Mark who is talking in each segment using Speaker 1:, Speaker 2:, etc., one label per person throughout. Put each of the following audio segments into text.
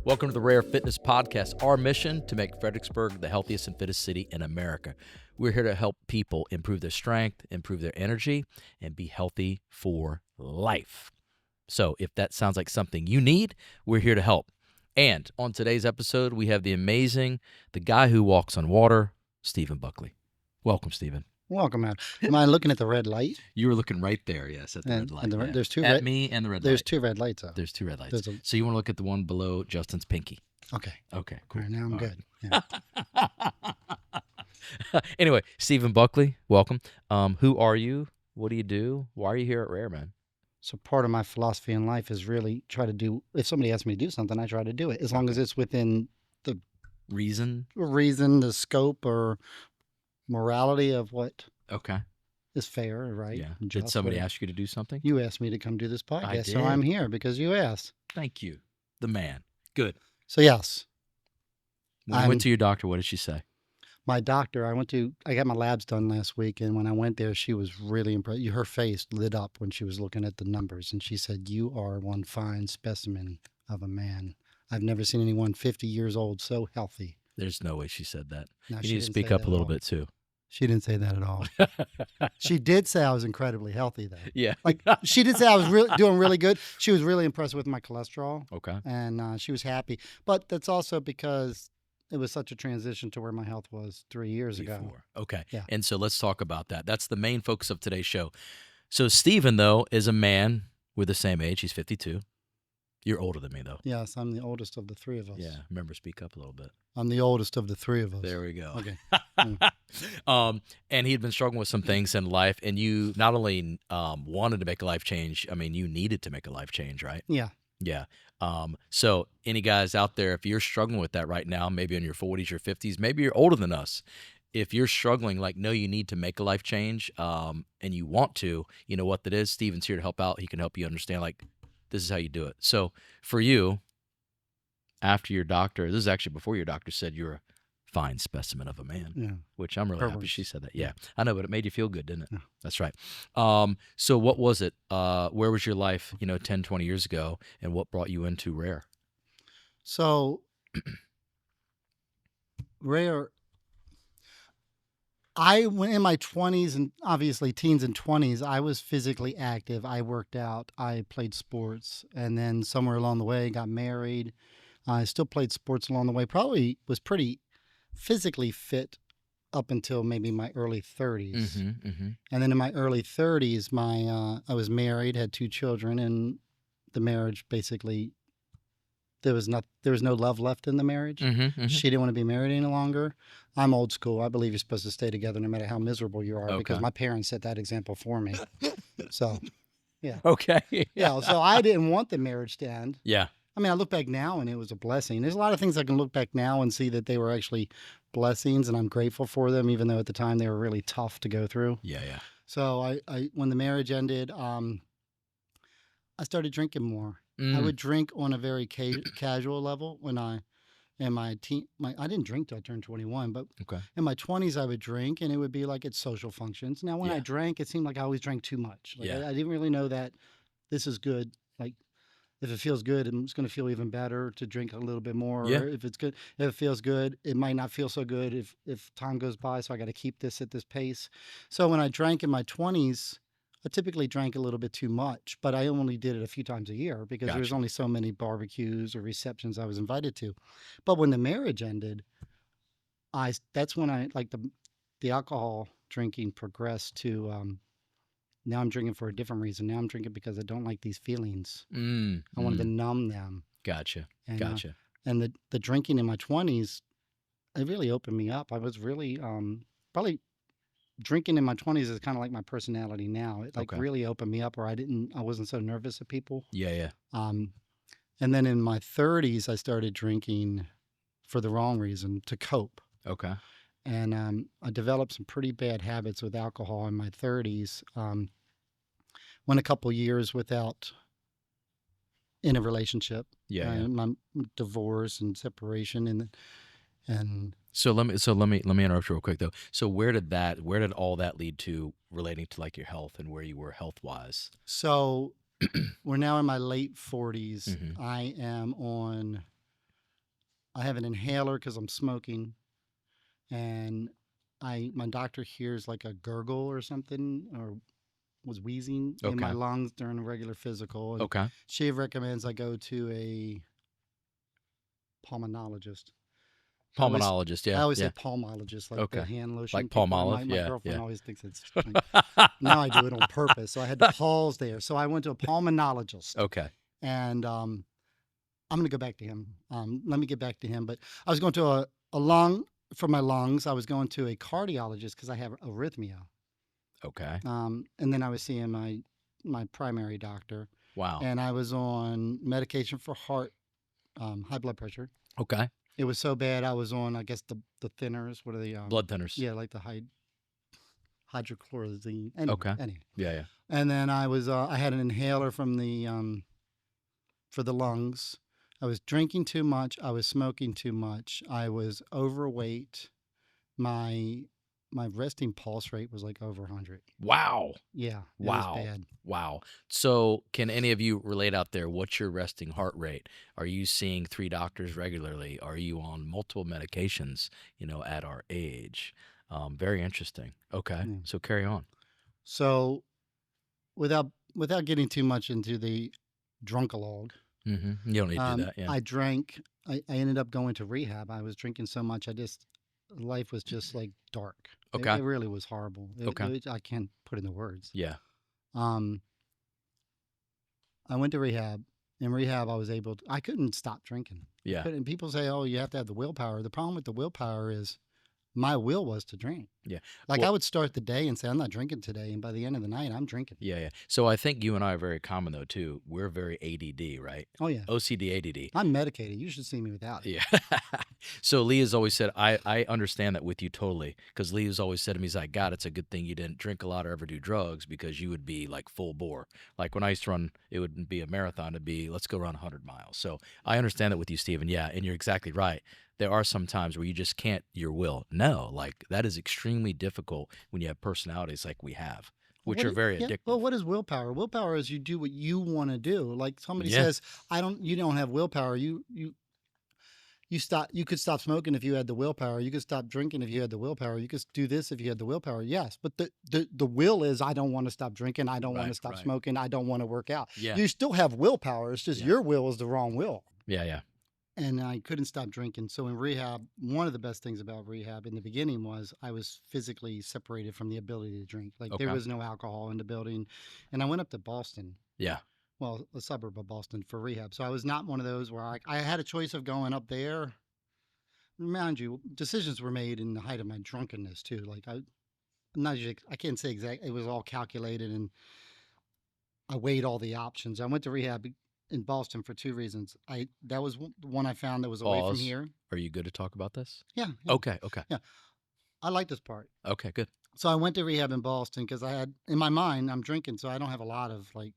Speaker 1: Welcome to the Rare Fitness Podcast. Our mission to make Fredericksburg the healthiest and fittest city in America. We're here to help people improve their strength, improve their energy, and be healthy for life. So if that sounds like something you need, we're here to help. And on today's episode, we have the guy who walks on water, Steven Buckley. Welcome, Steven.
Speaker 2: Welcome, man. Am I looking at the red light?
Speaker 1: You were looking right there, yes, at the red light.
Speaker 2: And there's two
Speaker 1: at
Speaker 2: red,
Speaker 1: me and the red
Speaker 2: There's
Speaker 1: light.
Speaker 2: two red lights out.
Speaker 1: There's two red lights. So you want to look at the one below Justin's pinky.
Speaker 2: Okay.
Speaker 1: Okay,
Speaker 2: All
Speaker 1: cool.
Speaker 2: right, now I'm
Speaker 1: All
Speaker 2: good.
Speaker 1: right.
Speaker 2: Yeah.
Speaker 1: Anyway, Steven Buckley, welcome. Who are you? What do you do? Why are you here at Rare, man?
Speaker 2: So part of my philosophy in life is really try to do, if somebody asks me to do something, I try to do it as long as it's within the
Speaker 1: Reason,
Speaker 2: the scope or morality of what
Speaker 1: Okay.
Speaker 2: is fair, right?
Speaker 1: Yeah.
Speaker 2: and
Speaker 1: Did
Speaker 2: just,
Speaker 1: somebody
Speaker 2: whatever.
Speaker 1: ask you to do something?
Speaker 2: You asked me to come do this podcast, so
Speaker 1: did.
Speaker 2: I'm here because you asked.
Speaker 1: Thank you. The man. Good.
Speaker 2: So yes,
Speaker 1: When you went to your doctor, what did she say?
Speaker 2: my doctor, I got my labs done last week, and when I went there, she was really impressed. Her face lit up when she was looking at the numbers, and she said, "You are one fine specimen of a man. I've never seen anyone 50 years old so healthy."
Speaker 1: There's no way she said that.
Speaker 2: No,
Speaker 1: You
Speaker 2: she
Speaker 1: need to
Speaker 2: didn't
Speaker 1: speak
Speaker 2: say
Speaker 1: up
Speaker 2: that
Speaker 1: a
Speaker 2: at
Speaker 1: little
Speaker 2: all.
Speaker 1: bit, too.
Speaker 2: She didn't say that at all. She did say I was incredibly healthy, though.
Speaker 1: Yeah.
Speaker 2: Like, she did say I was doing really good. She was really impressed with my cholesterol,
Speaker 1: Okay.
Speaker 2: and she was happy. But that's also because it was such a transition to where my health was 3 years ago.
Speaker 1: Before. Okay.
Speaker 2: Yeah.
Speaker 1: And so let's talk about that. That's the main focus of today's show. So Steven, though, is a man with the same age. He's 52. You're older than me, though.
Speaker 2: Yes, I'm the oldest of the three of us.
Speaker 1: Yeah. Remember, speak up a little bit.
Speaker 2: I'm the oldest of the three of us.
Speaker 1: There we go.
Speaker 2: Okay.
Speaker 1: And he'd been struggling with some things in life, and you not only wanted to make a life change, I mean, you needed to make a life change, right?
Speaker 2: Yeah.
Speaker 1: Yeah. So any guys out there, if you're struggling with that right now, maybe in your 40s or 50s, maybe you're older than us. If you're struggling, know you need to make a life change, and you want to, you know what that is. Steven's here to help out. He can help you understand, this is how you do it. So for you, after your doctor, this is actually before your doctor said you're a fine specimen of a man,
Speaker 2: Yeah.
Speaker 1: which I'm really happy
Speaker 2: Perverse.
Speaker 1: she said that. Yeah, I know, but it made you feel good, didn't it?
Speaker 2: Yeah.
Speaker 1: That's right. So what was it? Where was your life, 10, 20 years ago, and what brought you into Rare?
Speaker 2: So, Rare, in my 20s and obviously teens and 20s, I was physically active. I worked out. I played sports. And then somewhere along the way, got married. I still played sports along the way. Probably was pretty physically fit up until maybe my early 30s.
Speaker 1: Mm-hmm, mm-hmm.
Speaker 2: And then in my early 30s, I was married, had 2 children, and the marriage basically, there was no love left in the marriage.
Speaker 1: Mm-hmm, mm-hmm.
Speaker 2: She didn't want to be married any longer. I'm old school. I believe you're supposed to stay together no matter how miserable you are, because
Speaker 1: Okay.
Speaker 2: my parents set that example for me. So,
Speaker 1: Okay.
Speaker 2: yeah. So I didn't want the marriage to end.
Speaker 1: Yeah.
Speaker 2: I mean, I look back now and it was a blessing. There's a lot of things I can look back now and see that they were actually blessings, and I'm grateful for them, even though at the time they were really tough to go through.
Speaker 1: Yeah. Yeah.
Speaker 2: So I when the marriage ended, I started drinking more. I would drink on a very casual level when I didn't drink till I turned 21, but
Speaker 1: Okay.
Speaker 2: in my 20s I would drink, and it would be like at social functions. Now when I
Speaker 1: Yeah.
Speaker 2: drank, it seemed like I always drank too much. Like
Speaker 1: Yeah.
Speaker 2: I didn't really know that this is good. Like if it feels good, it's going to feel even better to drink a little bit more.
Speaker 1: Yeah.
Speaker 2: Or if it feels good, it might not feel so good if time goes by. So I got to keep this at this pace. So when I drank in my 20s, I typically drank a little bit too much, but I only did it a few times a year because there was
Speaker 1: Gotcha.
Speaker 2: only so many barbecues or receptions I was invited to. But when the marriage ended, that's when I like the alcohol drinking progressed to now I'm drinking for a different reason. Now I'm drinking because I don't like these feelings. I wanted to numb them.
Speaker 1: Gotcha.
Speaker 2: And,
Speaker 1: Gotcha.
Speaker 2: And the drinking in my 20s, it really opened me up. I was really probably drinking in my 20s is kind of like my personality now. It
Speaker 1: Okay.
Speaker 2: really opened me up, where I wasn't so nervous of people.
Speaker 1: Yeah. Yeah.
Speaker 2: And then in my 30s, I started drinking for the wrong reason, to cope.
Speaker 1: Okay.
Speaker 2: And I developed some pretty bad habits with alcohol in my 30s. Went a couple years without in a relationship.
Speaker 1: Yeah. Yeah.
Speaker 2: My divorce and separation, and
Speaker 1: So let me interrupt you real quick though. So where did all that lead to, relating to like your health and where you were health wise?
Speaker 2: so we're now in my late 40s.
Speaker 1: Mhm.
Speaker 2: I am on I have an inhaler because I'm smoking, and my doctor hears like a gurgle or something, or was wheezing in my
Speaker 1: Okay.
Speaker 2: lungs during a regular physical, and
Speaker 1: Okay.
Speaker 2: she recommends I go to a pulmonologist. I always
Speaker 1: Pulmonologist.
Speaker 2: I
Speaker 1: Yeah.
Speaker 2: always say
Speaker 1: Yeah.
Speaker 2: palmologist, like the
Speaker 1: Okay.
Speaker 2: hand lotion
Speaker 1: Like
Speaker 2: people. And
Speaker 1: Palmolive.
Speaker 2: my
Speaker 1: Yeah.
Speaker 2: girlfriend
Speaker 1: Yeah.
Speaker 2: always thinks it's strange. Now I do it on purpose. So I had to pause there. So I went to a pulmonologist,
Speaker 1: Okay.
Speaker 2: and I'm going to go back to him. Let me get back to him. But I was going to a lung for my lungs. I was going to a cardiologist because I have arrhythmia.
Speaker 1: Okay.
Speaker 2: And then I was seeing my primary doctor,
Speaker 1: Wow.
Speaker 2: and I was on medication for heart, high blood pressure.
Speaker 1: Okay.
Speaker 2: It was so bad I was on, I guess, the thinners. What are the
Speaker 1: Blood thinners.
Speaker 2: yeah, like the hydrochloroquine. Anyway,
Speaker 1: Okay.
Speaker 2: anyway.
Speaker 1: Yeah. Yeah.
Speaker 2: And then I had an inhaler from the for the lungs. I was drinking too much. I was smoking too much. I was overweight. My my resting pulse rate was like over 100.
Speaker 1: Wow.
Speaker 2: Yeah, it was
Speaker 1: Wow.
Speaker 2: bad.
Speaker 1: Wow. So, can any of you relate out there? What's your resting heart rate? Are you seeing 3 doctors regularly? Are you on multiple medications, at our age? Very interesting. Okay.
Speaker 2: Yeah.
Speaker 1: So, carry on.
Speaker 2: So without getting too much into the drunkalogue,
Speaker 1: You don't need to do that. Yeah.
Speaker 2: I drank. I ended up going to rehab. I was drinking so much. Life was just like dark.
Speaker 1: Okay.
Speaker 2: It really was horrible.
Speaker 1: Okay.
Speaker 2: I can't put into words.
Speaker 1: Yeah.
Speaker 2: Um, I went to rehab. In rehab, I couldn't stop drinking.
Speaker 1: Yeah.
Speaker 2: And people say, oh, you have to have the willpower. The problem with the willpower is my will was to drink.
Speaker 1: Yeah.
Speaker 2: Like
Speaker 1: Well,
Speaker 2: I would start the day and say, I'm not drinking today. And by the end of the night, I'm drinking.
Speaker 1: yeah. Yeah. So, I think you and I are very common, though, too. We're very ADD, right?
Speaker 2: Oh, yeah.
Speaker 1: OCD, ADD.
Speaker 2: I'm medicated. You should see me without it.
Speaker 1: Yeah. So Lee has always said, I understand that with you totally. Because Lee has always said to me, he's like, God, it's a good thing you didn't drink a lot or ever do drugs because you would be like full bore. Like when I used to run, it wouldn't be a marathon, it'd be, let's go run 100 miles. So I understand that with you, Stephen. Yeah. And you're exactly right. There are some times where you just can't, your will. No, like that is extremely difficult when you have personalities like we have, which are very
Speaker 2: Yeah.
Speaker 1: addictive.
Speaker 2: Well, what is willpower? Willpower is you do what you want to do. Like somebody
Speaker 1: Yeah.
Speaker 2: says, you don't have willpower. You could stop smoking if you had the willpower. You could stop drinking if you had the willpower. You could do this if you had the willpower. Yes, but the will is I don't want to stop drinking. I don't want to
Speaker 1: Right.
Speaker 2: stop
Speaker 1: Right.
Speaker 2: smoking. I don't want to work out.
Speaker 1: Yeah.
Speaker 2: You still have willpower. It's just
Speaker 1: Yeah.
Speaker 2: your will is the wrong will.
Speaker 1: Yeah. Yeah.
Speaker 2: And I couldn't stop drinking. So in rehab, one of the best things about rehab in the beginning was I was physically separated from the ability to drink. Like there
Speaker 1: Okay.
Speaker 2: was no alcohol in the building. And I went up to Boston,
Speaker 1: Yeah.
Speaker 2: well, a suburb of Boston for rehab. So I was not one of those where I had a choice of going up there. Mind you, decisions were made in the height of my drunkenness too. Like I can't say exact. It was all calculated, and I weighed all the options. I went to rehab in Boston for 2 reasons. That was the one I found that was away from
Speaker 1: Pause.
Speaker 2: here.
Speaker 1: Are you good to talk about this?
Speaker 2: Yeah, yeah,
Speaker 1: Okay. Okay.
Speaker 2: yeah. I like this part.
Speaker 1: Okay. Good.
Speaker 2: So I went to rehab in Boston because I had in my mind I'm drinking, so I don't have a lot of like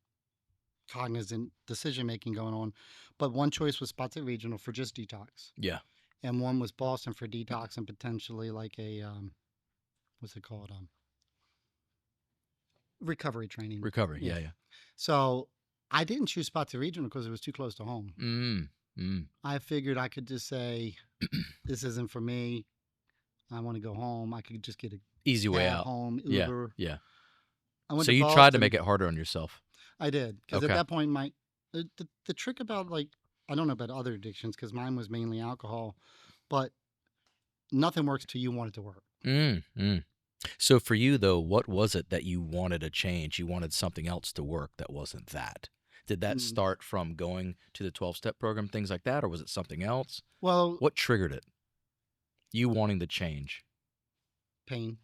Speaker 2: cognizant decision making going on. But one choice was Spotsy Regional for just detox,
Speaker 1: Yeah.
Speaker 2: and one was Boston for detox and potentially like a what's it called, recovery training.
Speaker 1: Recovery.
Speaker 2: Yeah.
Speaker 1: Yeah. Yeah.
Speaker 2: So I didn't choose Spotsy Regional because it was too close to home.
Speaker 1: Mm.
Speaker 2: I figured I could just say, this isn't for me. I want to go home. I could just get a
Speaker 1: Easy way
Speaker 2: cab
Speaker 1: out.
Speaker 2: home,
Speaker 1: Yeah.
Speaker 2: Uber.
Speaker 1: Yeah.
Speaker 2: I went
Speaker 1: So
Speaker 2: to
Speaker 1: you tried to
Speaker 2: Boston.
Speaker 1: make it harder on yourself.
Speaker 2: I did because
Speaker 1: Okay.
Speaker 2: at that point, the trick about like I don't know about other addictions because mine was mainly alcohol, but nothing works till you want it to work.
Speaker 1: So for you though, what was it that you wanted to change? You wanted something else to work that wasn't that. Did that
Speaker 2: Mm,
Speaker 1: start from going to the 12-step program, things like that, or was it something else?
Speaker 2: Well,
Speaker 1: What triggered it? You wanting to change.
Speaker 2: pain,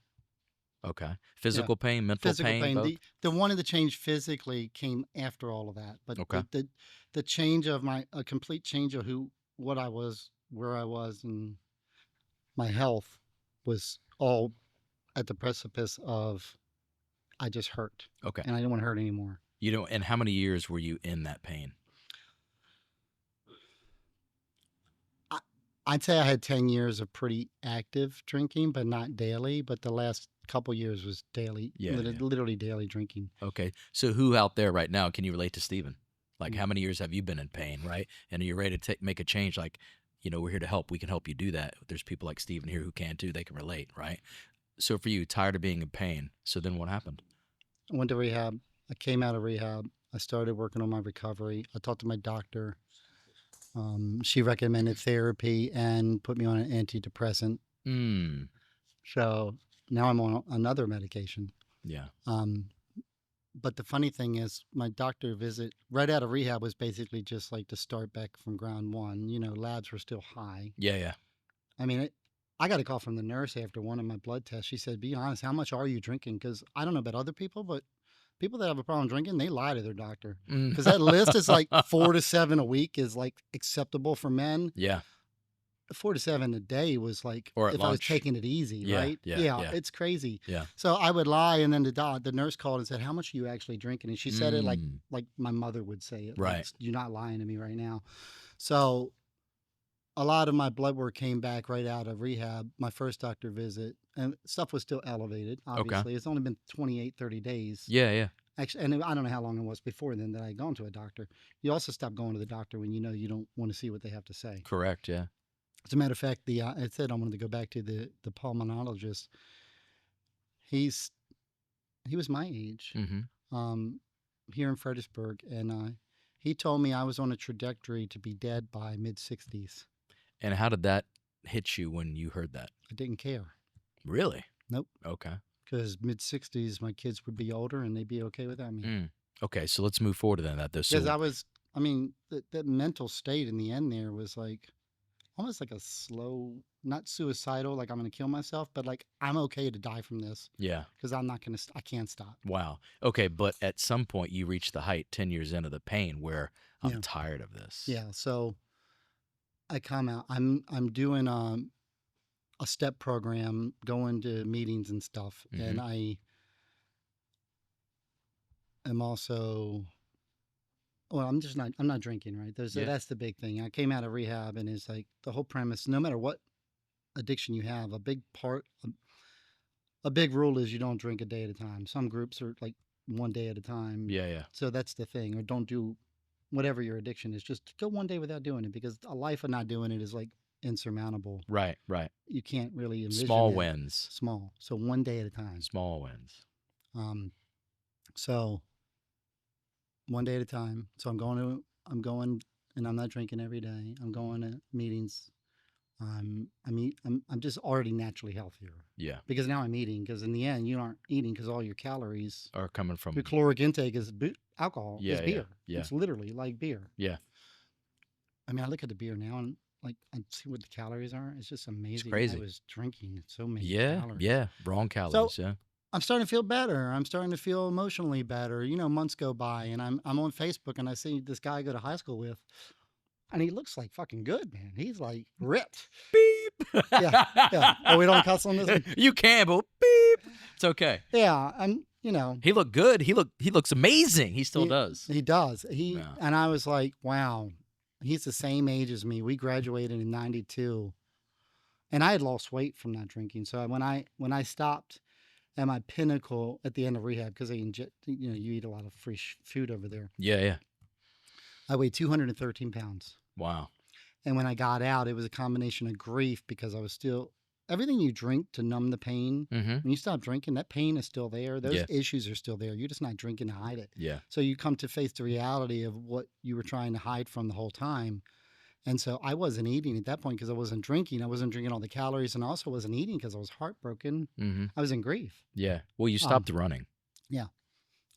Speaker 1: Okay.
Speaker 2: yeah,
Speaker 1: Physical pain, mental
Speaker 2: physical
Speaker 1: pain,
Speaker 2: pain.
Speaker 1: both?
Speaker 2: The wanting to change physically came after all of that, but
Speaker 1: Okay.
Speaker 2: the change of a complete change of what I was, where I was, and my health was all at the precipice of I just hurt,
Speaker 1: Okay.
Speaker 2: and I didn't want to hurt anymore.
Speaker 1: And how many years were you in that pain?
Speaker 2: I'd say I had 10 years of pretty active drinking, but not daily. But the last couple years was daily,
Speaker 1: Yeah, yeah.
Speaker 2: literally daily drinking.
Speaker 1: Okay. So who out there right now can you relate to Steven? Like
Speaker 2: Mm.
Speaker 1: how many years have you been in pain, right? And are you ready to make a change? Like we're here to help. We can help you do that. There's people like Steven here who can too. They can relate, right? So for you, tired of being in pain. So then what happened?
Speaker 2: I went to rehab. I came out of rehab. I started working on my recovery. I talked to my doctor. She recommended therapy and put me on an antidepressant.
Speaker 1: Mm.
Speaker 2: So now I'm on another medication.
Speaker 1: Yeah.
Speaker 2: But the funny thing is, my doctor visit right out of rehab was basically just like to start back from ground one. Labs were still high.
Speaker 1: Yeah. Yeah.
Speaker 2: I mean, I got a call from the nurse after one of my blood tests. She said, "Be honest, how much are you drinking?" Because I don't know about other people, but people that have a problem drinking, they lie to their doctor.
Speaker 1: Mm.
Speaker 2: Because that list is like 4 to 7 a week is like acceptable for men.
Speaker 1: Yeah.
Speaker 2: 4 to 7 a day was like
Speaker 1: Or at
Speaker 2: if I was
Speaker 1: lunch.
Speaker 2: taking it easy,
Speaker 1: Yeah,
Speaker 2: right?
Speaker 1: yeah.
Speaker 2: It's crazy.
Speaker 1: Yeah.
Speaker 2: So I would lie, and then the nurse called and said, "How much are you actually drinking?" And she said it like
Speaker 1: Mm.
Speaker 2: my mother would say it.
Speaker 1: Right.
Speaker 2: Like, "You're not lying to me right now." So a lot of my blood work came back right out of rehab, my first doctor visit, and stuff was still elevated,
Speaker 1: Okay.
Speaker 2: obviously. It's only been 28, 30 days.
Speaker 1: Yeah. Yeah.
Speaker 2: Actually, and I don't know how long it was before then that I had gone to a doctor. You also stop going to the doctor when you don't want to see what they have to say.
Speaker 1: Correct. Yeah.
Speaker 2: As a matter of fact, it said I wanted to go back to the pulmonologist. He was my age,
Speaker 1: Mm-hmm.
Speaker 2: here in Fredericksburg, and he told me I was on a trajectory to be dead by mid-60s.
Speaker 1: And how did that hit you when you heard that?
Speaker 2: I didn't care.
Speaker 1: Really?
Speaker 2: Nope.
Speaker 1: Okay.
Speaker 2: Because mid-60s, my kids would be older and they'd be okay without me.
Speaker 1: Mm. Okay. So let's move forward to that though.
Speaker 2: Because
Speaker 1: So
Speaker 2: that mental state in the end there was like almost like a slow, not suicidal, like I'm going to kill myself, but like I'm okay to die from this
Speaker 1: yeah.
Speaker 2: because I can't stop.
Speaker 1: Wow. Okay. But at some point you reach the height 10 years into the pain where I'm
Speaker 2: Yeah.
Speaker 1: tired of this.
Speaker 2: Yeah. So I come out. I'm doing a step program, going to meetings and stuff, and I am also. Well, I'm not drinking, right?
Speaker 1: Yeah.
Speaker 2: That's the big thing. I came out of rehab, and it's like the whole premise. No matter what addiction you have, a big rule is you don't drink a day at a time. Some groups are like one day at a time.
Speaker 1: Yeah. Yeah.
Speaker 2: So that's the thing. Or don't do whatever your addiction is. Just go one day without doing it, because a life of not doing it is like insurmountable.
Speaker 1: Right. Right.
Speaker 2: You can't really envision
Speaker 1: Small
Speaker 2: that.
Speaker 1: wins.
Speaker 2: Small. So one day at a time.
Speaker 1: Small wins.
Speaker 2: So one day at a time. So I'm going, and I'm not drinking every day. I'm going to meetings. I'm just already naturally healthier.
Speaker 1: Yeah.
Speaker 2: Because now I'm eating. Because in the end, you aren't eating because all your calories
Speaker 1: Are coming from
Speaker 2: your caloric intake is alcohol.
Speaker 1: Yeah,
Speaker 2: It's beer.
Speaker 1: yeah.
Speaker 2: It's literally like beer.
Speaker 1: Yeah.
Speaker 2: I mean, I look at the beer now and like I see what the calories are. It's just amazing.
Speaker 1: crazy.
Speaker 2: I was drinking so many
Speaker 1: Yeah.
Speaker 2: calories.
Speaker 1: Yeah. Wrong calories. Yeah.
Speaker 2: I'm starting to feel better. I'm starting to feel emotionally better. Months go by, and I'm on Facebook, and I see this guy I go to high school with, and he looks like fucking good, man. He's like ripped.
Speaker 1: Beep.
Speaker 2: Yeah. Oh, we don't cuss on this one?
Speaker 1: You can, but beep. It's okay.
Speaker 2: Yeah, and
Speaker 1: He looked good. He looks amazing. He still does.
Speaker 2: He does.
Speaker 1: Yeah.
Speaker 2: And I was like, wow, he's the same age as me. We graduated in '92, and I had lost weight from not drinking. So when I stopped at my pinnacle at the end of rehab, because they inject, you eat a lot of free food over there.
Speaker 1: Yeah. Yeah.
Speaker 2: I weighed 213 pounds.
Speaker 1: Wow.
Speaker 2: And when I got out, it was a combination of grief, because I was still, everything you drink to numb the pain,
Speaker 1: Mm-hmm.
Speaker 2: when you stop drinking, that pain is still there. Those
Speaker 1: Yeah.
Speaker 2: issues are still there. You're just not drinking to hide it.
Speaker 1: Yeah.
Speaker 2: So you come to face the reality of what you were trying to hide from the whole time. And so I wasn't eating at that point because I wasn't drinking. I wasn't drinking all the calories, and I also wasn't eating because I was heartbroken.
Speaker 1: Mm-hmm.
Speaker 2: I was in grief.
Speaker 1: Yeah. Well, you stopped running,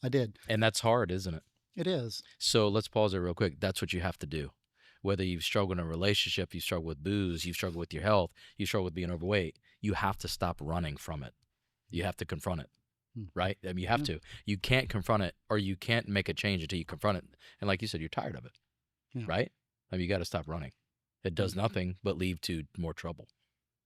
Speaker 2: I did.
Speaker 1: and that's hard, isn't it?
Speaker 2: It is.
Speaker 1: So let's pause there real quick. That's what you have to do. Whether you've struggled in a relationship, you struggle with booze, you struggle with your health, you struggle with being overweight, you have to stop running from it. You have to confront it, right? I mean, you have to. You can't confront it, or you can't make a change until you confront it. And like you said, you're tired of it, right? I mean, you got to stop running. It does nothing but lead to more trouble,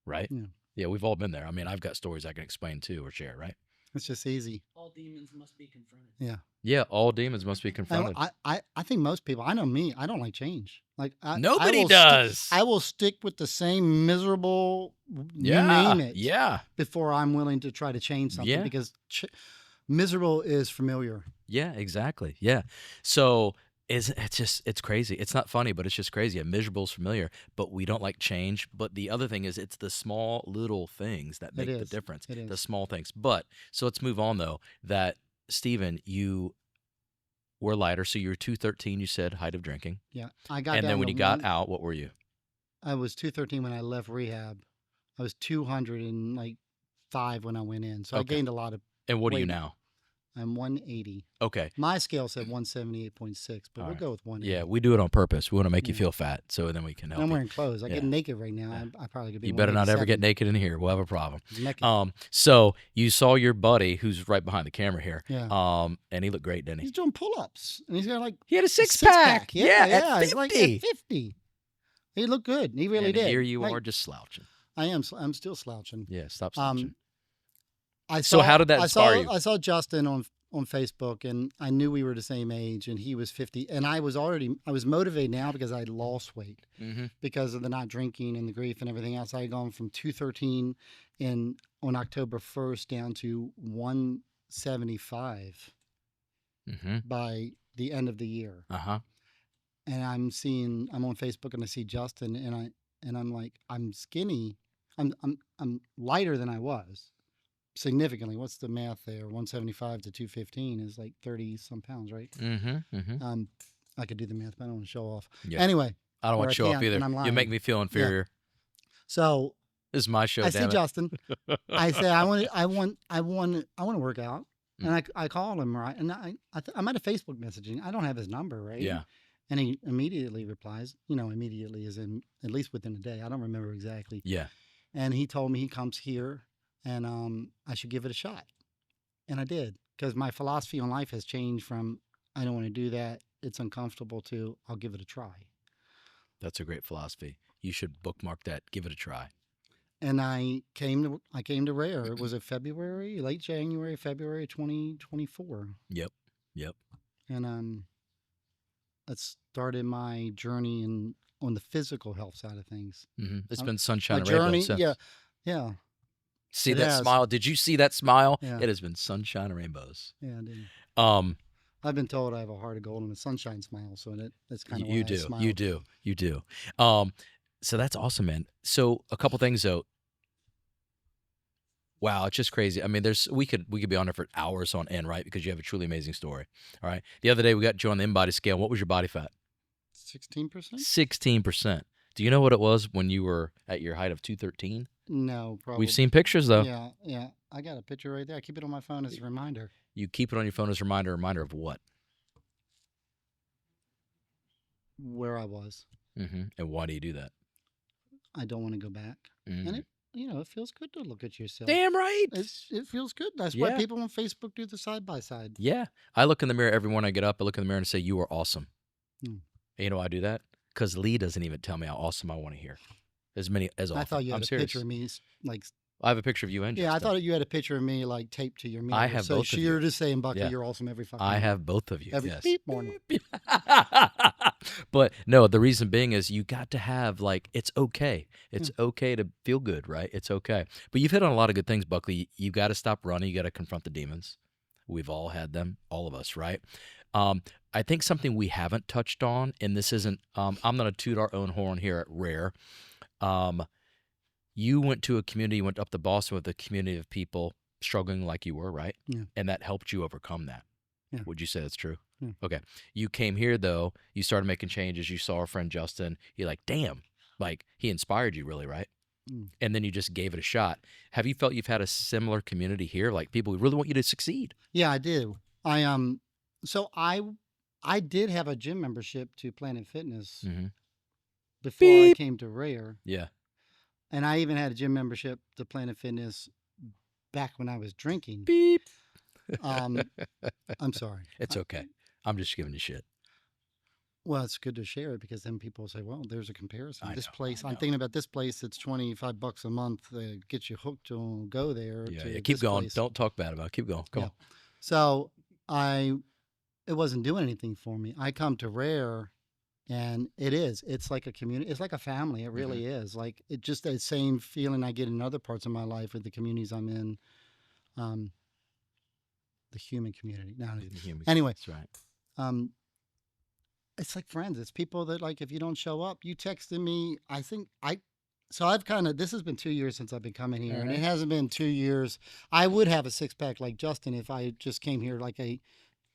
Speaker 1: right? Yeah, we've all been there. I mean, I've got stories I can explain too or share, right?
Speaker 2: It's just easy.
Speaker 3: All demons must be confronted.
Speaker 2: Yeah.
Speaker 1: Yeah, all demons must be confronted.
Speaker 2: I think most people, I know me, I don't like change. Like
Speaker 1: Nobody does.
Speaker 2: I will stick with the same miserable,
Speaker 1: Yeah,
Speaker 2: you name it,
Speaker 1: yeah.
Speaker 2: before I'm willing to try to change something.
Speaker 1: Yeah.
Speaker 2: Because miserable is familiar.
Speaker 1: Yeah, exactly. Yeah. So It's crazy. It's not funny, but it's just crazy. A miserable is familiar, but we don't like change. But the other thing is, it's the small little things that
Speaker 2: It
Speaker 1: make the
Speaker 2: is.
Speaker 1: difference.
Speaker 2: It
Speaker 1: The
Speaker 2: is.
Speaker 1: small things. But so let's move on though. That Stephen, you were lighter, so you were 213. You said height of drinking,
Speaker 2: Yeah. I got
Speaker 1: and then
Speaker 2: down
Speaker 1: when
Speaker 2: to
Speaker 1: you got
Speaker 2: one.
Speaker 1: out, what were you?
Speaker 2: I was 213 when I left rehab. I was 205 when I went in. So I
Speaker 1: Okay,
Speaker 2: gained a lot of
Speaker 1: and what are you
Speaker 2: weight.
Speaker 1: now?
Speaker 2: I'm 180.
Speaker 1: Okay,
Speaker 2: My scale said 178.6, but
Speaker 1: all
Speaker 2: we'll
Speaker 1: right.
Speaker 2: go with
Speaker 1: Yeah,
Speaker 2: 180.
Speaker 1: we do it on purpose. We want to make you
Speaker 2: Yeah.
Speaker 1: feel fat, so then we can
Speaker 2: And I'm
Speaker 1: help you.
Speaker 2: wearing clothes. I get
Speaker 1: Yeah.
Speaker 2: naked right now.
Speaker 1: Yeah.
Speaker 2: I probably could be
Speaker 1: You better not ever get
Speaker 2: 187.
Speaker 1: naked in here. We'll have a problem.
Speaker 2: It's naked.
Speaker 1: So you saw your buddy who's right behind the camera here.
Speaker 2: Yeah.
Speaker 1: And he looked great, didn't
Speaker 2: He's
Speaker 1: he?
Speaker 2: doing pull-ups, and he's got like
Speaker 1: He had a
Speaker 2: a
Speaker 1: six
Speaker 2: six
Speaker 1: pack.
Speaker 2: pack.
Speaker 1: Yeah, at
Speaker 2: He's like at
Speaker 1: 50.
Speaker 2: 50. He looked good. He really
Speaker 1: And
Speaker 2: did.
Speaker 1: here you
Speaker 2: Like,
Speaker 1: are just slouching.
Speaker 2: I am. I'm still slouching.
Speaker 1: Yeah, stop slouching.
Speaker 2: Um, I
Speaker 1: So
Speaker 2: saw.
Speaker 1: how did that
Speaker 2: I
Speaker 1: inspire
Speaker 2: saw.
Speaker 1: you?
Speaker 2: I saw Justin on Facebook, and I knew we were the same age, and he was 50, and I was motivated now because I lost weight
Speaker 1: Mm-hmm.
Speaker 2: because of the not drinking and the grief and everything else. I had gone from 213 on October 1st down to 175
Speaker 1: Mm-hmm.
Speaker 2: by the end of the year.
Speaker 1: Uh-huh.
Speaker 2: And I'm on Facebook and I see Justin, and I'm like, I'm skinny. I'm lighter than I was significantly. What's the math there? 175 to 215 is like 30 some pounds, right?
Speaker 1: Mm-hmm. Mm-hmm.
Speaker 2: I could do the math, but I don't want to show off.
Speaker 1: Yeah.
Speaker 2: Anyway,
Speaker 1: I don't
Speaker 2: or
Speaker 1: want
Speaker 2: I
Speaker 1: to show off
Speaker 2: can't,
Speaker 1: either.
Speaker 2: and I'm
Speaker 1: You make
Speaker 2: lying.
Speaker 1: me feel inferior.
Speaker 2: So
Speaker 1: This is my show,
Speaker 2: I see
Speaker 1: damn it.
Speaker 2: Justin. I say I want to work out, and I call him, right, and I'm at a Facebook messaging. I don't have his number, right?
Speaker 1: Yeah.
Speaker 2: And he immediately replies. Immediately is in at least within a day. I don't remember exactly.
Speaker 1: Yeah.
Speaker 2: And he told me he comes here, and I should give it a shot, and I did, because my philosophy on life has changed from I don't want to do that, it's uncomfortable, to I'll give it a try.
Speaker 1: That's a great philosophy. You should bookmark that. Give it a try.
Speaker 2: And I came to Rare. It was late January, February 2024.
Speaker 1: Yep. Yep.
Speaker 2: And that started my journey on the physical health side of things.
Speaker 1: Mm-hmm. It's
Speaker 2: Um,
Speaker 1: been sunshine
Speaker 2: My
Speaker 1: and rainbows
Speaker 2: journey,
Speaker 1: since.
Speaker 2: yeah,
Speaker 1: See
Speaker 2: it
Speaker 1: that
Speaker 2: has.
Speaker 1: smile? Did you see that smile?
Speaker 2: Yeah.
Speaker 1: It has been sunshine and rainbows.
Speaker 2: I did.
Speaker 1: Um,
Speaker 2: I've been told I have a heart of gold and a sunshine smile, so that's kind of why
Speaker 1: you
Speaker 2: I
Speaker 1: do.
Speaker 2: smile.
Speaker 1: You do. You do. So that's awesome, man. So a couple things though. Wow, it's just crazy. I mean, we could be on there for hours on end, right? Because you have a truly amazing story. All right. The other day we got you on the InBody scale. What was your body fat?
Speaker 2: 16%?
Speaker 1: 16%. Do you know what it was when you were at your height of 213?
Speaker 2: No, probably.
Speaker 1: We've seen pictures though.
Speaker 2: Yeah. I got a picture right there. I keep it on my phone as a reminder.
Speaker 1: You keep it on your phone as a reminder. Reminder of what?
Speaker 2: Where I was.
Speaker 1: Mm-hmm. And why do you do that?
Speaker 2: I don't want to go back.
Speaker 1: Mhm.
Speaker 2: And it feels good to look at yourself.
Speaker 1: Damn right.
Speaker 2: It feels good. That's why
Speaker 1: Yeah.
Speaker 2: people on Facebook do the side by side.
Speaker 1: Yeah. I look in the mirror every morning I get up. I look in the mirror and say, "You are awesome."
Speaker 2: Hmm.
Speaker 1: And you know why I do that? Because Lee doesn't even tell me how awesome I want to hear. As often.
Speaker 2: I thought you
Speaker 1: I'm
Speaker 2: had a
Speaker 1: serious.
Speaker 2: picture of me like
Speaker 1: I have a picture of you and
Speaker 2: yeah. I
Speaker 1: Justin.
Speaker 2: thought you had a picture of me like taped to your mirror.
Speaker 1: I have
Speaker 2: so
Speaker 1: both of
Speaker 2: you're
Speaker 1: you.
Speaker 2: just saying, Buckley,
Speaker 1: Yeah.
Speaker 2: you're awesome every fucking
Speaker 1: I
Speaker 2: morning.
Speaker 1: have both of you.
Speaker 2: Every
Speaker 1: Yes.
Speaker 2: beep morning.
Speaker 1: But no, the reason being is you got to have it's okay. It's okay to feel good, right? It's okay. But you've hit on a lot of good things, Buckley. You got to stop running. You got to confront the demons. We've all had them, all of us, right? I think something we haven't touched on, and this isn't. I'm going to toot our own horn here at Rare. You went to a community. You went up to Boston with a community of people struggling like you were, right?
Speaker 2: Yeah.
Speaker 1: And that helped you overcome that.
Speaker 2: Yeah.
Speaker 1: Would you say that's true?
Speaker 2: Yeah.
Speaker 1: Okay. You came here though. You started making changes. You saw our friend Justin. You're like, damn, he inspired you, really, right?
Speaker 2: Mm.
Speaker 1: And then you just gave it a shot. Have you felt you've had a similar community here? Like people who really want you to succeed?
Speaker 2: Yeah, I do. So I did have a gym membership to Planet Fitness
Speaker 1: Mm-hmm.
Speaker 2: before I
Speaker 1: Beep.
Speaker 2: came to Rare.
Speaker 1: Yeah.
Speaker 2: And I even had a gym membership to Planet Fitness back when I was drinking.
Speaker 1: Beep.
Speaker 2: I'm sorry.
Speaker 1: It's okay. I'm just giving you shit.
Speaker 2: Well, it's good to share it because then people say, well, there's a comparison.
Speaker 1: I
Speaker 2: This
Speaker 1: know,
Speaker 2: place,
Speaker 1: I
Speaker 2: I'm
Speaker 1: know.
Speaker 2: thinking about this place that's $25 a month gets you hooked to go there.
Speaker 1: Yeah.
Speaker 2: to
Speaker 1: Yeah. Keep
Speaker 2: this
Speaker 1: going.
Speaker 2: place.
Speaker 1: Don't talk bad about it. Keep going. Come
Speaker 2: Yeah.
Speaker 1: on.
Speaker 2: So it wasn't doing anything for me. I come to Rare and it's like a community. It's like a family. It really is. Like it just the same feeling I get in other parts of my life with the communities I'm in. The human community. Now, anyway,
Speaker 1: That's right.
Speaker 2: it's like friends. It's people that like if you don't show up, you texted me. So I've kind of this has been 2 years since I've been coming here, and it hasn't been 2 years. I would have a six pack like Justin if I just came here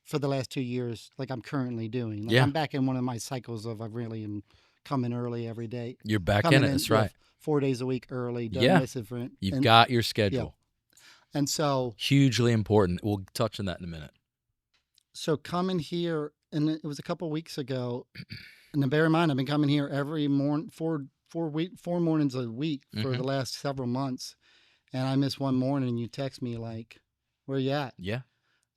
Speaker 2: for the last 2 years, like I'm currently doing. Like
Speaker 1: Yeah.
Speaker 2: I'm back in one of my cycles of I really am coming early every day.
Speaker 1: You're back
Speaker 2: Coming
Speaker 1: in it. That's right.
Speaker 2: 4 days a week early. Don't
Speaker 1: Yeah.
Speaker 2: miss it for
Speaker 1: You've
Speaker 2: and,
Speaker 1: got your schedule.
Speaker 2: and so
Speaker 1: Hugely important. We'll touch on that in a minute.
Speaker 2: coming here, and it was a couple weeks ago. And then bear in mind, I've been coming here every morning, four mornings a week for
Speaker 1: Mhm.
Speaker 2: the last several months. And I missed one morning, and you text me like, "Where you at?"
Speaker 1: Yeah.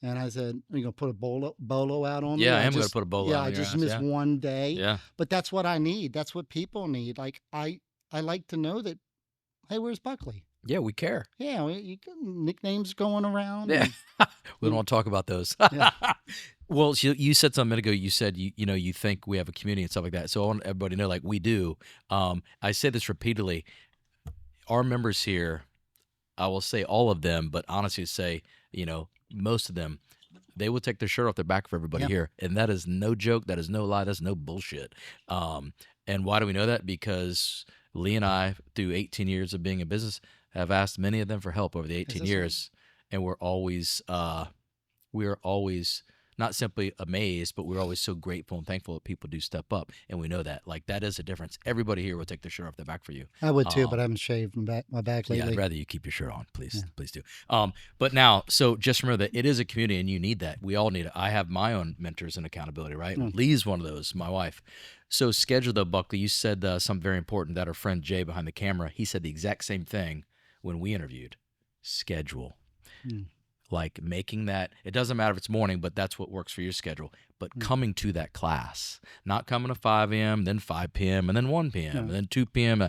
Speaker 2: And I said, "Are you gonna put a bolo out on me?"
Speaker 1: Yeah, I am going to put a bolo
Speaker 2: Yeah,
Speaker 1: on
Speaker 2: I
Speaker 1: your
Speaker 2: just
Speaker 1: ass.
Speaker 2: missed
Speaker 1: Yeah.
Speaker 2: one day.
Speaker 1: Yeah.
Speaker 2: But that's what I need. That's what people need. Like I like to know that. Hey, where's Buckley?
Speaker 1: Yeah, we care.
Speaker 2: Yeah, you got nicknames going around.
Speaker 1: Yeah.
Speaker 2: and-
Speaker 1: We don't want to talk about those.
Speaker 2: Yeah.
Speaker 1: Well, you said something a minute ago. You said you think we have a community and stuff like that. So I want everybody to know, like we do. I say this repeatedly. Our members here, I will say all of them, but honestly say, most of them, they will take their shirt off their back for everybody
Speaker 2: Yep.
Speaker 1: here. And that is no joke. That is no lie. That's no bullshit. And why do we know that? Because Lee and I, through 18 years of being in business, have asked many of them for help over the 18
Speaker 2: this right?
Speaker 1: years. And we are always not simply amazed, but we're always so grateful and thankful that people do step up. And we know that. Like, that is a difference. Everybody here will take their shirt off their back for you.
Speaker 2: I would too,
Speaker 1: Um,
Speaker 2: but I haven't shaved my back
Speaker 1: Yeah,
Speaker 2: lately.
Speaker 1: I'd rather you keep your shirt on, please.
Speaker 2: Yeah.
Speaker 1: Please do. But now, so just remember that it is a community and you need that. We all need it. I have my own mentors and accountability, right?
Speaker 2: Mm.
Speaker 1: Lee's one of those, my wife. So schedule though, Buckley, you said something very important that our friend Jay behind the camera, he said the exact same thing when we interviewed. Schedule.
Speaker 2: Mm.
Speaker 1: Like making that, it doesn't matter if it's morning, but that's what works for your schedule. But coming to that class, not coming to 5 a.m., then 5 p.m., and then 1 p.m., and then 2 p.m.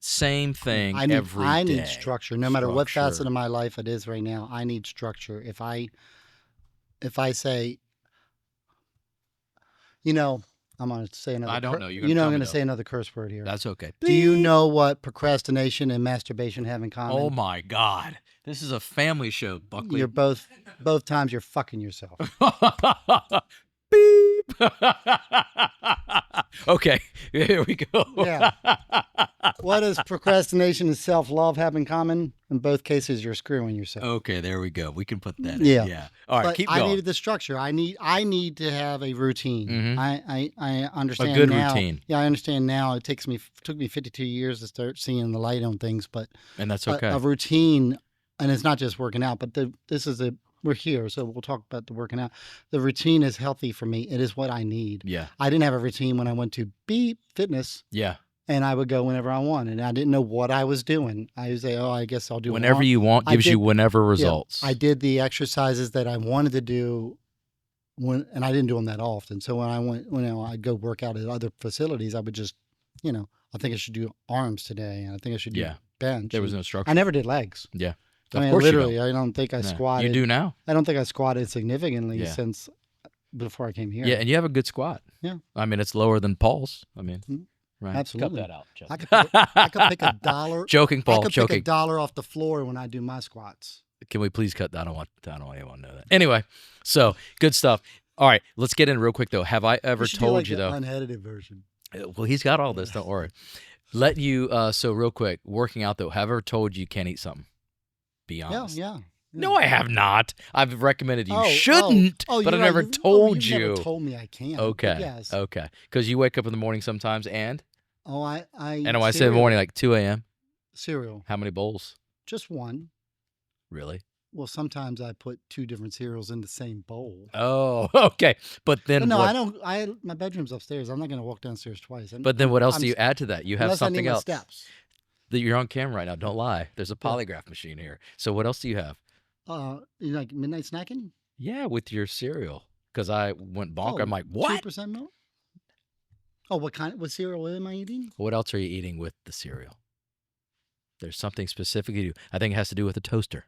Speaker 1: Same thing
Speaker 2: I need
Speaker 1: every
Speaker 2: I
Speaker 1: day.
Speaker 2: need structure. No matter what
Speaker 1: Structure.
Speaker 2: facet of my life it is right now, I need structure. If I say, I'm going to say another.
Speaker 1: I don't know. You're gonna
Speaker 2: I'm
Speaker 1: tell me,
Speaker 2: going to
Speaker 1: though.
Speaker 2: say another curse word here.
Speaker 1: That's okay.
Speaker 2: Do you know what procrastination and masturbation have in common?
Speaker 1: Oh my God. This is a family show, Buckley.
Speaker 2: You're both times you're fucking yourself.
Speaker 1: Beep. Okay, here we go.
Speaker 2: Yeah. What does procrastination and self-love have in common? In both cases, you're screwing yourself.
Speaker 1: Okay, there we go. We can put that in.
Speaker 2: Yeah.
Speaker 1: Yeah. All right,
Speaker 2: But
Speaker 1: keep
Speaker 2: I
Speaker 1: going.
Speaker 2: needed the structure. I need to have a routine.
Speaker 1: Mhm.
Speaker 2: I understand
Speaker 1: good
Speaker 2: now.
Speaker 1: routine.
Speaker 2: Yeah, I understand now. It took me 52 years to start seeing the light on things, but
Speaker 1: And that's
Speaker 2: a-
Speaker 1: okay.
Speaker 2: a routine, and it's not just working out, but we're here, so we'll talk about the working out. The routine is healthy for me. It is what I need.
Speaker 1: Yeah.
Speaker 2: I didn't have a routine when I went to Beep Fitness,
Speaker 1: Yeah.
Speaker 2: and I would go whenever I wanted, and I didn't know what I was doing. I would say, "Oh, I guess I'll do
Speaker 1: Whenever you want
Speaker 2: I
Speaker 1: gives you
Speaker 2: did-
Speaker 1: whenever
Speaker 2: Yeah,
Speaker 1: results.
Speaker 2: I did the exercises that I wanted to do and I didn't do them that often. So when I went, I'd go work out at other facilities, I would just, I think I should do arms today, and I think I should do
Speaker 1: Yeah.
Speaker 2: bench.
Speaker 1: There was
Speaker 2: and
Speaker 1: no structure.
Speaker 2: I never did legs.
Speaker 1: Yeah.
Speaker 2: I
Speaker 1: Of
Speaker 2: mean,
Speaker 1: course
Speaker 2: literally,
Speaker 1: you
Speaker 2: I don't think I
Speaker 1: don't. Yeah.
Speaker 2: squatted.
Speaker 1: You do now.
Speaker 2: I don't think I squatted significantly
Speaker 1: Yeah.
Speaker 2: since before I came here.
Speaker 1: Yeah, and you have a good squat.
Speaker 2: Yeah.
Speaker 1: I mean, it's lower than Paul's. I mean,
Speaker 2: Mhm.
Speaker 1: right.
Speaker 2: Absolutely.
Speaker 1: Cut that out, Justin.
Speaker 2: I could pick a dollar.
Speaker 1: Joking, Paul.
Speaker 2: I could pick a
Speaker 1: Joking.
Speaker 2: dollar off the floor when I do my squats.
Speaker 1: Can we please cut that? I don't want anyone to know that. Anyway, so good stuff. All right, let's get in real quick though. Have I ever
Speaker 2: We should do,
Speaker 1: told
Speaker 2: like,
Speaker 1: you
Speaker 2: the
Speaker 1: though?
Speaker 2: unedited version.
Speaker 1: Well, he's got all this. Don't worry. Let you. So real quick, working out though. Have I ever told you can't eat something? Be
Speaker 2: Yeah,
Speaker 1: honest.
Speaker 2: yeah.
Speaker 1: No, I have not. I've recommended you
Speaker 2: Oh,
Speaker 1: shouldn't,
Speaker 2: oh,
Speaker 1: but I've
Speaker 2: you're right.
Speaker 1: never told
Speaker 2: you've
Speaker 1: you.
Speaker 2: Never told me I can't. but
Speaker 1: Okay.
Speaker 2: Yes.
Speaker 1: Okay. Because you wake up in the morning sometimes, and
Speaker 2: Oh, I.
Speaker 1: and when I say morning, like 2 a.m.
Speaker 2: cereal,
Speaker 1: How many bowls?
Speaker 2: just one.
Speaker 1: Really?
Speaker 2: Well, sometimes I put two different cereals in the same bowl.
Speaker 1: Oh, okay. But then
Speaker 2: But no,
Speaker 1: what?
Speaker 2: I don't. My bedroom's upstairs. I'm not going to walk downstairs twice.
Speaker 1: But then what else
Speaker 2: I'm
Speaker 1: do you
Speaker 2: s-
Speaker 1: add to that? You have
Speaker 2: unless I need
Speaker 1: something
Speaker 2: my
Speaker 1: else.
Speaker 2: steps.
Speaker 1: That you're on camera right now. Don't lie. There's a polygraph machine here. So what else do you have?
Speaker 2: You like midnight snacking?
Speaker 1: Yeah, with your cereal. Because I went bonk. I'm like, what?
Speaker 2: 2% milk. Oh, what cereal am I eating?
Speaker 1: What else are you eating with the cereal? There's something specific you do. I think it has to do with the toaster.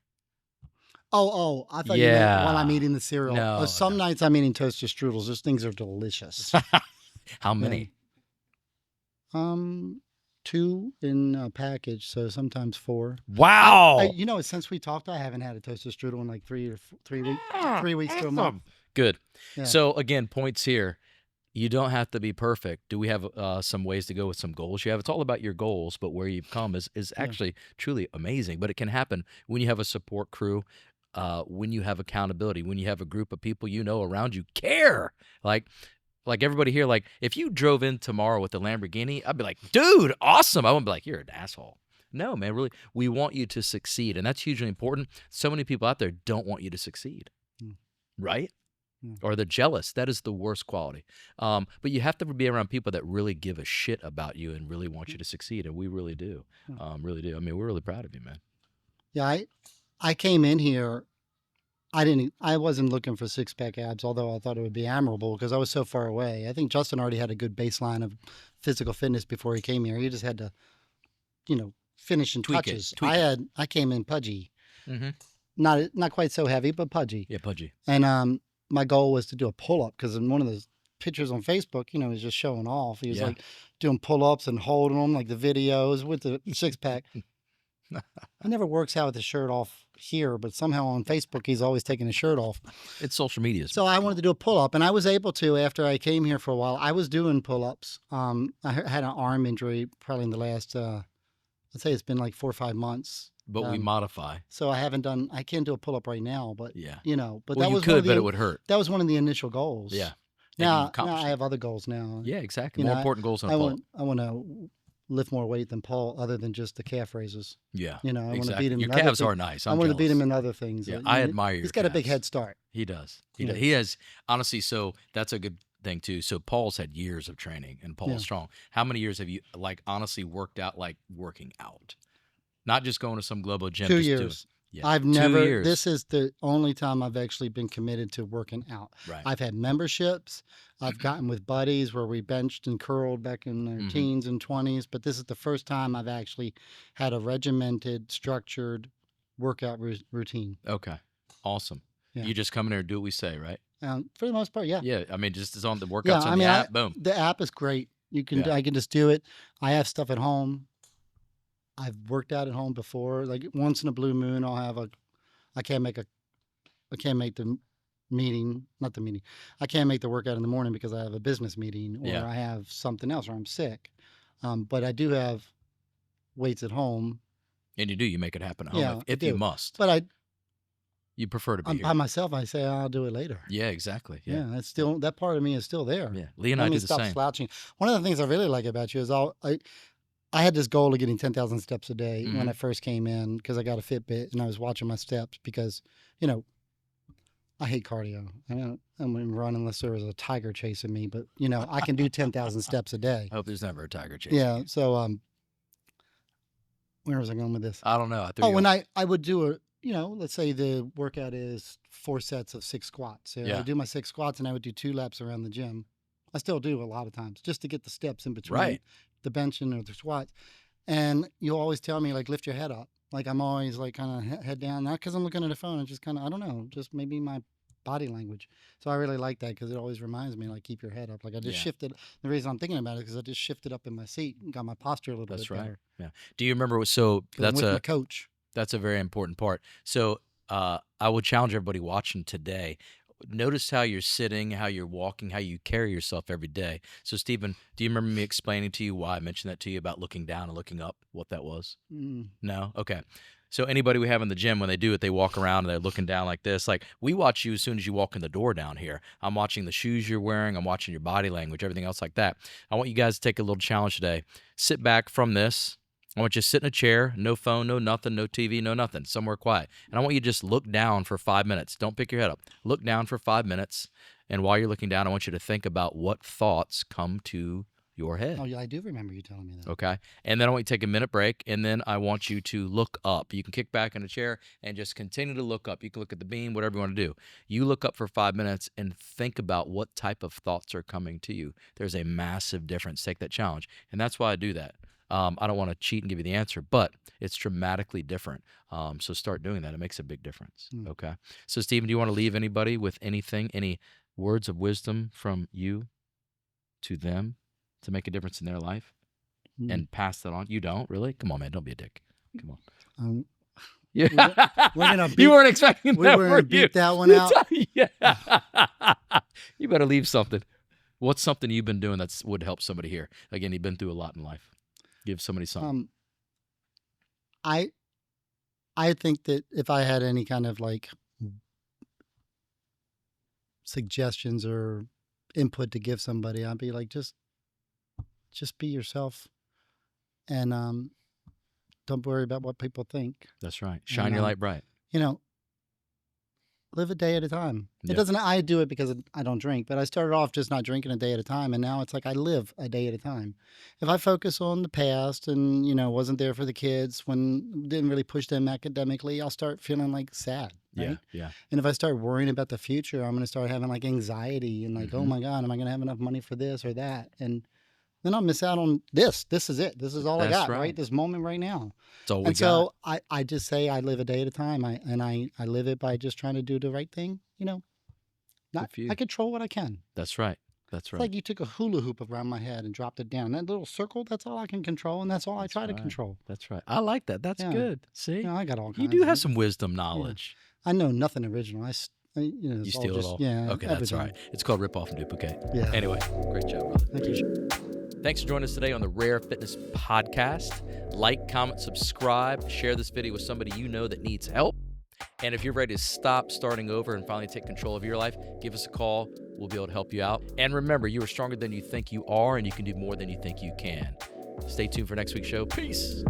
Speaker 2: Oh, I thought you meant while I'm
Speaker 1: Yeah.
Speaker 2: eating the cereal.
Speaker 1: No,
Speaker 2: Some nights I'm eating toaster strudels. Those things are delicious.
Speaker 1: How many?
Speaker 2: Two in a package, so sometimes four.
Speaker 1: Wow.
Speaker 2: Since we talked, I haven't had a toaster strudel in like 3 weeks to a month.
Speaker 1: Good.
Speaker 2: Yeah.
Speaker 1: So again, points here. You don't have to be perfect. Do we have some ways to go with some goals you have? It's all about your goals, but where you've come is
Speaker 2: Yeah.
Speaker 1: actually truly amazing. But it can happen when you have a support crew, when you have accountability, when you have a group of people you know around you care. Like like everybody here, like if you drove in tomorrow with a Lamborghini, I'd be like, dude, awesome. I wouldn't be like, you're an asshole. No, man, really, we want you to succeed, and that's hugely important. So many people out there don't want you to succeed,
Speaker 2: Mm.
Speaker 1: right?
Speaker 2: Mm.
Speaker 1: Or they're jealous. That is the worst quality. But you have to be around people that really give a shit about you and really want you to succeed, and we really do, really do. I mean, we're really proud of you, man.
Speaker 2: Yeah, I came in here. I wasn't looking for six-pack abs, although I thought it would be admirable because I was so far away. I think Justin already had a good baseline of physical fitness before he came here. He just had to, finish in
Speaker 1: Tweak it,
Speaker 2: touches.
Speaker 1: tweak it.
Speaker 2: I came in pudgy,
Speaker 1: Mm-hmm.
Speaker 2: not quite so heavy, but pudgy.
Speaker 1: Yeah, pudgy.
Speaker 2: And my goal was to do a pull-up because in one of the pictures on Facebook, he's just showing off. He was
Speaker 1: Yeah.
Speaker 2: like doing pull-ups and holding them like the videos with the six-pack. He never works out with his shirt off here, but somehow on Facebook he's always taking his shirt off.
Speaker 1: It's social media.
Speaker 2: So I wanted to do a pull-up, and I was able to after I came here for a while. I was doing pull-ups. I had an arm injury probably in the last, I'd say it's been like 4 or 5 months.
Speaker 1: But we modify.
Speaker 2: So I can't do a pull-up right now, but
Speaker 1: Yeah.
Speaker 2: but
Speaker 1: Well,
Speaker 2: that
Speaker 1: you
Speaker 2: was one
Speaker 1: could,
Speaker 2: of the,
Speaker 1: but it would hurt.
Speaker 2: that was one of the initial goals.
Speaker 1: Yeah. And
Speaker 2: Now,
Speaker 1: you've accomplished
Speaker 2: I
Speaker 1: it.
Speaker 2: have other goals now.
Speaker 1: Yeah, exactly.
Speaker 2: You
Speaker 1: More
Speaker 2: know,
Speaker 1: important goals than a
Speaker 2: I
Speaker 1: pull-up.
Speaker 2: want to lift more weight than Paul, other than just the calf raises.
Speaker 1: Yeah,
Speaker 2: I want to
Speaker 1: exactly.
Speaker 2: beat him.
Speaker 1: Your
Speaker 2: in other
Speaker 1: calves
Speaker 2: things.
Speaker 1: are nice.
Speaker 2: I
Speaker 1: I'm
Speaker 2: want to beat
Speaker 1: jealous.
Speaker 2: him in other things.
Speaker 1: Yeah, I admire your
Speaker 2: He's got a big
Speaker 1: calves.
Speaker 2: head start.
Speaker 1: He does.
Speaker 2: Yeah.
Speaker 1: He has, honestly, so that's a good thing too. So Paul's had years of training and Paul's
Speaker 2: Yeah.
Speaker 1: strong. How many years have you honestly worked out, like working out? Not just going to some global gym.
Speaker 2: 2
Speaker 1: just doing-
Speaker 2: years.
Speaker 1: Yeah.
Speaker 2: I've
Speaker 1: 2
Speaker 2: never.
Speaker 1: years.
Speaker 2: This is the only time I've actually been committed to working out.
Speaker 1: Right.
Speaker 2: I've had memberships. I've gotten with buddies where we benched and curled back in their
Speaker 1: Mhm.
Speaker 2: teens and 20s. But this is the first time I've actually had a regimented, structured workout routine.
Speaker 1: Okay. Awesome.
Speaker 2: Yeah.
Speaker 1: You just come in there and do what we say, right?
Speaker 2: For the most part, yeah.
Speaker 1: Yeah. I mean, just as on the workouts
Speaker 2: Yeah,
Speaker 1: on
Speaker 2: I
Speaker 1: the
Speaker 2: mean,
Speaker 1: app, boom.
Speaker 2: the app is great.
Speaker 1: Yeah.
Speaker 2: I can just do it. I have stuff at home. I've worked out at home before. Like once in a blue moon, I can't make the meeting, not the meeting. I can't make the workout in the morning because I have a business meeting or
Speaker 1: Yeah.
Speaker 2: I have something else or I'm sick. But I do have weights at home.
Speaker 1: And you do. You make it happen at home
Speaker 2: Yeah, I
Speaker 1: if you
Speaker 2: do.
Speaker 1: must.
Speaker 2: But
Speaker 1: You prefer to be
Speaker 2: I'm
Speaker 1: here.
Speaker 2: by myself. I say I'll do it later.
Speaker 1: Yeah, exactly.
Speaker 2: Yeah,
Speaker 1: Yeah.
Speaker 2: that's still that part of me is still there.
Speaker 1: Yeah. Lee and
Speaker 2: Let
Speaker 1: I
Speaker 2: me
Speaker 1: do the
Speaker 2: stop
Speaker 1: same.
Speaker 2: slouching. One of the things I really like about you is I had this goal of getting 10,000 steps a day when
Speaker 1: Mhm.
Speaker 2: I first came in because I got a Fitbit and I was watching my steps because, I hate cardio. I wouldn't run unless there was a tiger chasing me, but, I can do 10,000 steps a day.
Speaker 1: I hope there's never a tiger chasing
Speaker 2: Yeah.
Speaker 1: you.
Speaker 2: So, where was I going with this?
Speaker 1: I don't know. I threw
Speaker 2: Oh,
Speaker 1: you
Speaker 2: when
Speaker 1: off.
Speaker 2: I would do let's say the workout is 4 sets of 6 squats. So
Speaker 1: Yeah.
Speaker 2: I do my 6 squats and I would do 2 laps around the gym. I still do a lot of times just to get the steps in between
Speaker 1: Right.
Speaker 2: the benching or the squats. And you always tell me like lift your head up. Like I'm always like kind of head down, not because I'm looking at a phone. It's just kind of I don't know, just maybe my body language. So I really like that because it always reminds me like keep your head up. Like I just
Speaker 1: Yeah.
Speaker 2: shifted. The reason I'm thinking about it is because I just shifted up in my seat and got my posture a little
Speaker 1: That's
Speaker 2: bit
Speaker 1: right.
Speaker 2: better.
Speaker 1: Yeah. Do you remember? So
Speaker 2: 'Cause I'm
Speaker 1: that's
Speaker 2: with my
Speaker 1: a
Speaker 2: coach.
Speaker 1: that's a very important part. So I would challenge everybody watching today. Notice how you're sitting, how you're walking, how you carry yourself every day. So, Stephen, do you remember me explaining to you why I mentioned that to you about looking down and looking up? What that was?
Speaker 2: Mm.
Speaker 1: No? Okay. So anybody we have in the gym, when they do it, they walk around and they're looking down like this. Like we watch you as soon as you walk in the door down here. I'm watching the shoes you're wearing. I'm watching your body language, everything else like that. I want you guys to take a little challenge today. Sit back from this. I want you to sit in a chair, no phone, no nothing, no TV, no nothing, somewhere quiet. And I want you to just look down for 5 minutes. Don't pick your head up. Look down for 5 minutes. And while you're looking down, I want you to think about what thoughts come to your head.
Speaker 2: Oh yeah, I do remember you telling me that.
Speaker 1: Okay. And then I want you to take a minute break. And then I want you to look up. You can kick back in a chair and just continue to look up. You can look at the beam, whatever you want to do. You look up for 5 minutes and think about what type of thoughts are coming to you. There's a massive difference. Take that challenge. And that's why I do that. I don't want to cheat and give you the answer, but it's dramatically different. So start doing that. It makes a big difference.
Speaker 2: Mm.
Speaker 1: Okay. So, Stephen, do you want to leave anybody with anything, any words of wisdom from you to them to make a difference in their life
Speaker 2: Mm.
Speaker 1: and pass that on? You don't? Really? Come on, man. Don't be a dick. Come on.
Speaker 2: Um,
Speaker 1: Yeah.
Speaker 2: we're gonna beat-
Speaker 1: you weren't expecting
Speaker 2: we
Speaker 1: that,
Speaker 2: were
Speaker 1: were
Speaker 2: gonna
Speaker 1: you?
Speaker 2: beat that one out.
Speaker 1: Yeah. You better leave something. What's something you've been doing that's would help somebody here? Again, you've been through a lot in life. Give somebody something.
Speaker 2: Um, I I think that if I had any kind of like suggestions or input to give somebody, I'd be like, just be yourself, and don't worry about what people think.
Speaker 1: That's right.
Speaker 2: And
Speaker 1: Shine your light bright.
Speaker 2: you know, live a day at a time. It
Speaker 1: Yeah.
Speaker 2: doesn't. I do it because I don't drink, but I started off just not drinking a day at a time, and now it's like I live a day at a time. If I focus on the past and wasn't there for the kids when didn't really push them academically, I'll start feeling like sad,
Speaker 1: Yeah.
Speaker 2: right?
Speaker 1: Yeah.
Speaker 2: And if I start worrying about the future, I'm going to start having like anxiety and like, oh
Speaker 1: Mhm.
Speaker 2: my God, am I going to have enough money for this or that? And then I'll miss out on this. This is it. This is all I
Speaker 1: That's
Speaker 2: got,
Speaker 1: right.
Speaker 2: right? This moment right now.
Speaker 1: That's all we
Speaker 2: And
Speaker 1: got.
Speaker 2: so I just say I live a day at a time. I live it by just trying to do the right thing.
Speaker 1: Good for you.
Speaker 2: I control what I can.
Speaker 1: That's right. That's
Speaker 2: It's
Speaker 1: right.
Speaker 2: like you took a hula hoop around my head and dropped it down. That little circle, that's all I can control, and that's all I
Speaker 1: That's
Speaker 2: try to
Speaker 1: right.
Speaker 2: control.
Speaker 1: That's right. I like that. That's
Speaker 2: Yeah.
Speaker 1: good. See,
Speaker 2: I got all
Speaker 1: you
Speaker 2: kinds
Speaker 1: do
Speaker 2: of
Speaker 1: have
Speaker 2: it.
Speaker 1: some wisdom, knowledge.
Speaker 2: I know nothing original.
Speaker 1: You
Speaker 2: it's all
Speaker 1: steal it
Speaker 2: just,
Speaker 1: all.
Speaker 2: yeah.
Speaker 1: Okay, that's all
Speaker 2: everything.
Speaker 1: right. It's called rip off and duplicate.
Speaker 2: Yeah.
Speaker 1: Anyway, great job, brother.
Speaker 2: Thank you.
Speaker 1: Thanks for joining us today on the Rare Fitness Podcast. Like, comment, subscribe, share this video with somebody you know that needs help. And if you're ready to stop starting over and finally take control of your life, give us a call. We'll be able to help you out. And remember, you are stronger than you think you are, and you can do more than you think you can. Stay tuned for next week's show. Peace.